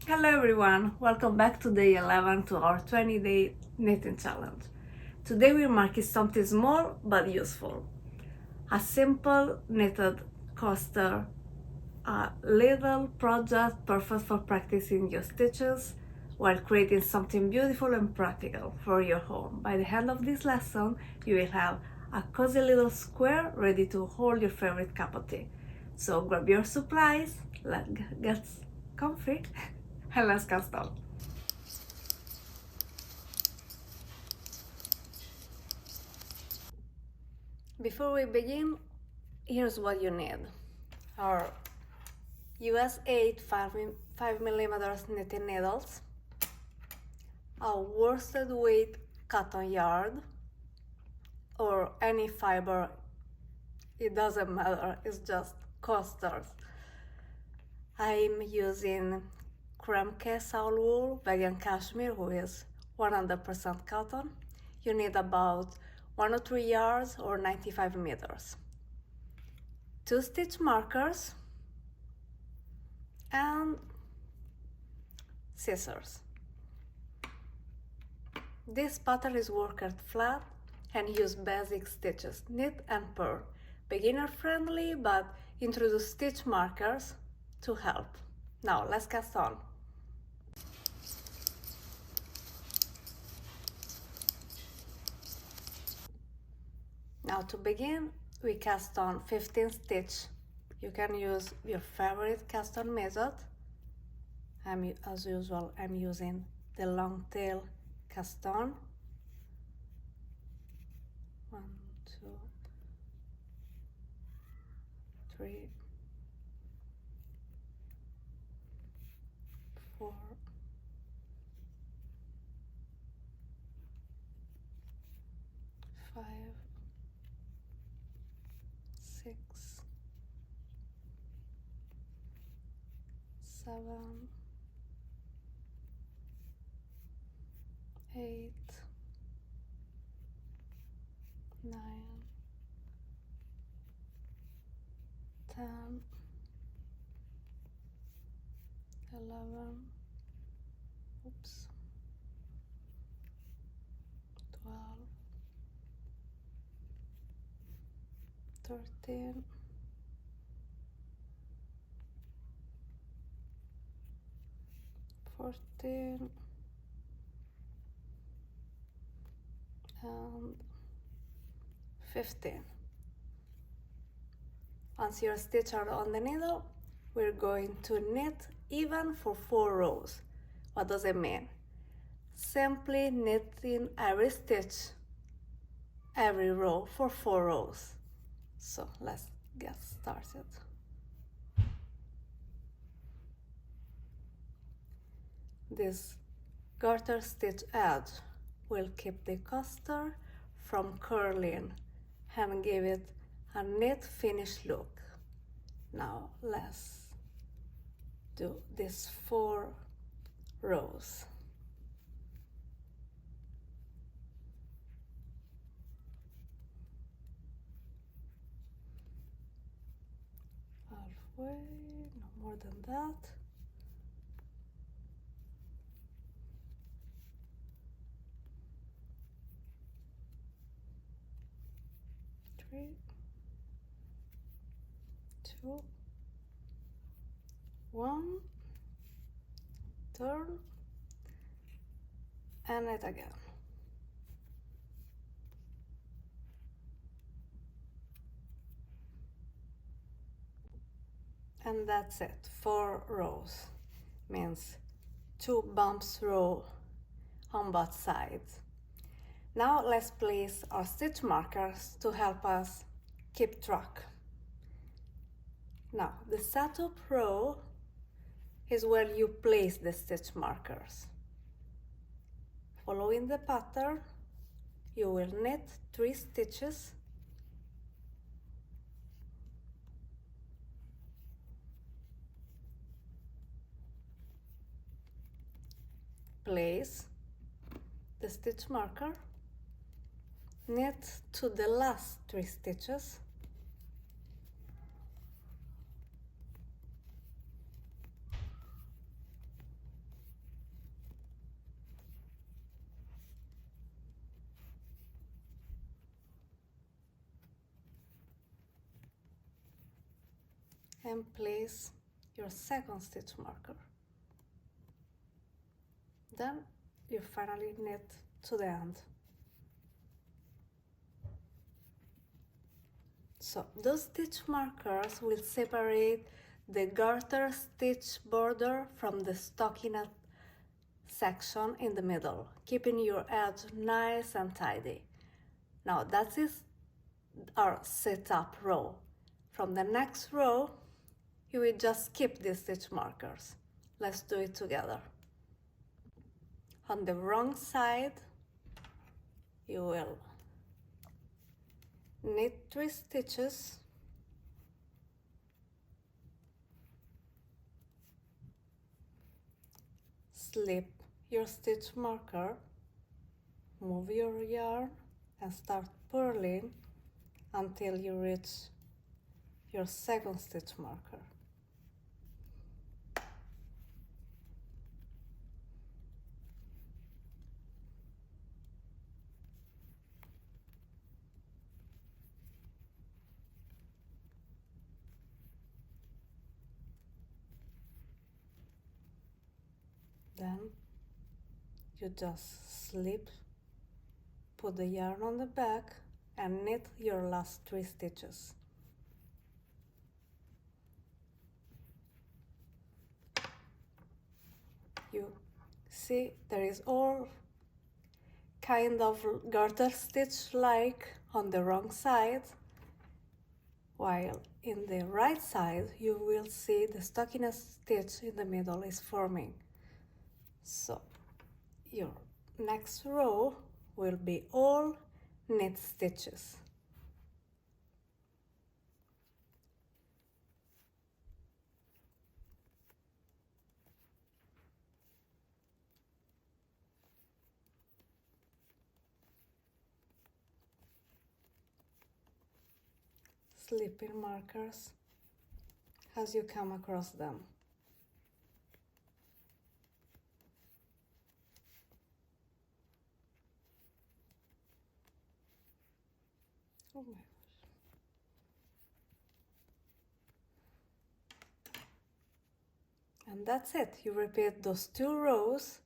Hello everyone, welcome back to day 11 to our 20-day knitting challenge. Today we're marking something small but useful. A simple knitted coaster, a little project perfect for practicing your stitches while creating something beautiful and practical for your home. By the end of this lesson, you will have a cozy little square ready to hold your favorite cup of tea. So grab your supplies, let's get comfy, and let's get started. Before we begin, here's what you need. Our US 8 5mm knitting needles, a worsted weight cotton yarn, or any fiber, it doesn't matter, it's just coasters. I'm using Kremke Soul Wool vegan cashmere, who is 100% cotton. You need about 1 or 3 yards or 95 meters. 2 stitch markers and scissors. This pattern is worked flat and use basic stitches, knit and purl. Beginner friendly, but introduce stitch markers to help. Now let's cast on. Now to begin, we cast on 15 stitch. You can use your favorite cast on method. As usual, I'm using the long tail cast on. 1, 2, 3, 4, 5, 6, 7, 8, 9, 10, 11, 12, 13, 14, and 15. Once your stitches are on the needle, we're going to knit even for 4 rows. What does it mean? Simply knitting every stitch, every row for 4 rows. So let's get started. This garter stitch edge will keep the coaster from curling and give it a neat finished look. Now let's do these 4 rows. Halfway, no more than that. Three, 2, 1, turn, and knit again. And that's it, 4 rows, means 2 bumps row on both sides. Now let's place our stitch markers to help us keep track. Now the setup row is where you place the stitch markers. Following the pattern, you will knit 3 stitches, place the stitch marker, knit to the last 3 stitches, and place your second stitch marker. Then you finally knit to the end. So those stitch markers will separate the garter stitch border from the stockinette section in the middle, keeping your edge nice and tidy. Now that is our setup row. From the next row, you will just skip these stitch markers. Let's do it together. On the wrong side, you will knit 3 stitches, slip your stitch marker, move your yarn and start purling until you reach your second stitch marker. Then you just slip, put the yarn on the back and knit your last 3 stitches. You see there is all kind of garter stitch like on the wrong side, while in the right side you will see the stockinette stitch in the middle is forming. So your next row will be all knit stitches. Slipping markers as you come across them. Oh my gosh. And that's it. You repeat those 2 rows,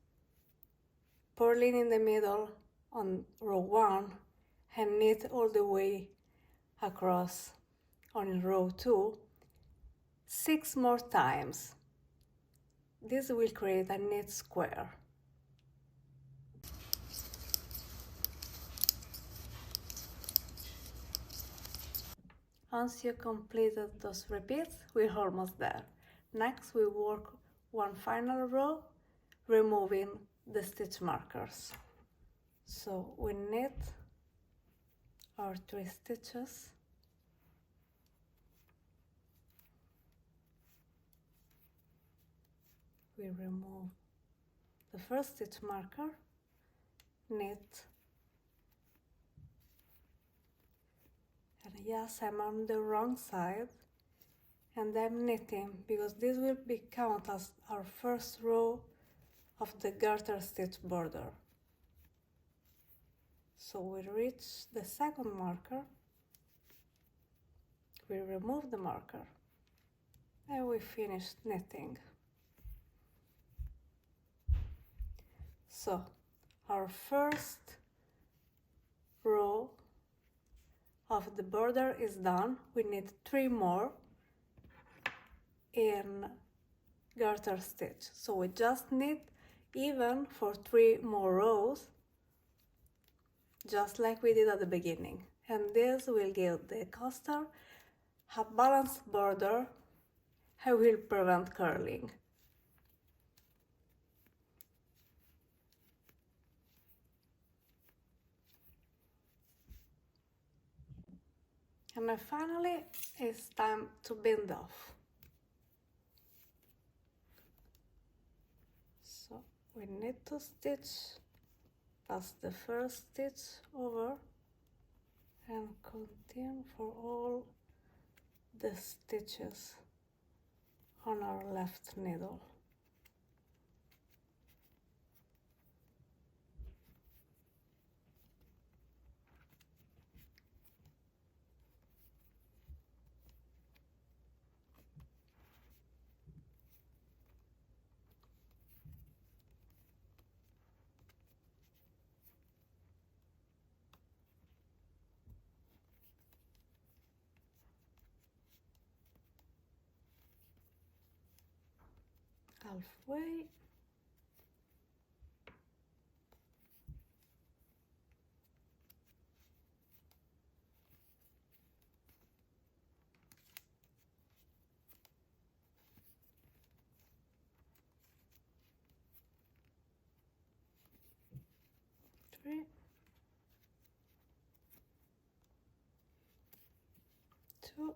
purling in the middle on row 1 and knit all the way across on row 2 6 more times. This will create a knit square. Once you completed those repeats, we're almost there. Next, we work one final row, removing the stitch markers. So we knit our 3 stitches. We remove the first stitch marker, knit, and yes, I'm on the wrong side, and I'm knitting because this will be count as our first row of the garter stitch border. So we reach the second marker, we remove the marker, and we finish knitting. So our first row of the border is done. We need 3 more in garter stitch. So we just knit even for 3 more rows, just like we did at the beginning. And this will give the coaster a balanced border and will prevent curling. And then finally, it's time to bind off. So we need to stitch past the first stitch over and continue for all the stitches on our left needle. halfway. Three, two,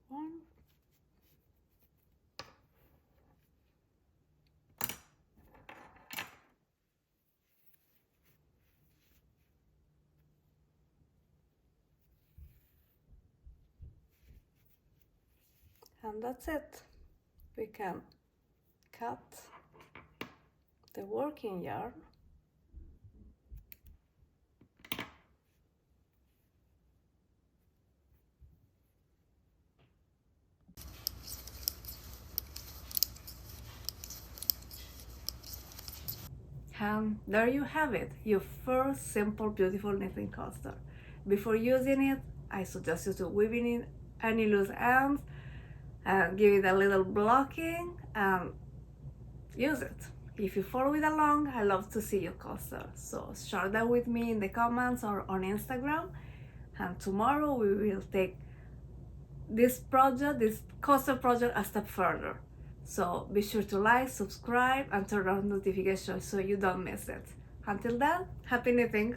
one. And that's it. We can cut the working yarn. And there you have it, your first simple, beautiful knitting coaster. Before using it, I suggest you to weave in any loose ends and give it a little blocking and use it. If you follow it along, I love to see your coaster. So share that with me in the comments or on Instagram. And tomorrow we will take this coaster project, a step further. So be sure to like, subscribe, and turn on notifications so you don't miss it. Until then, happy knitting!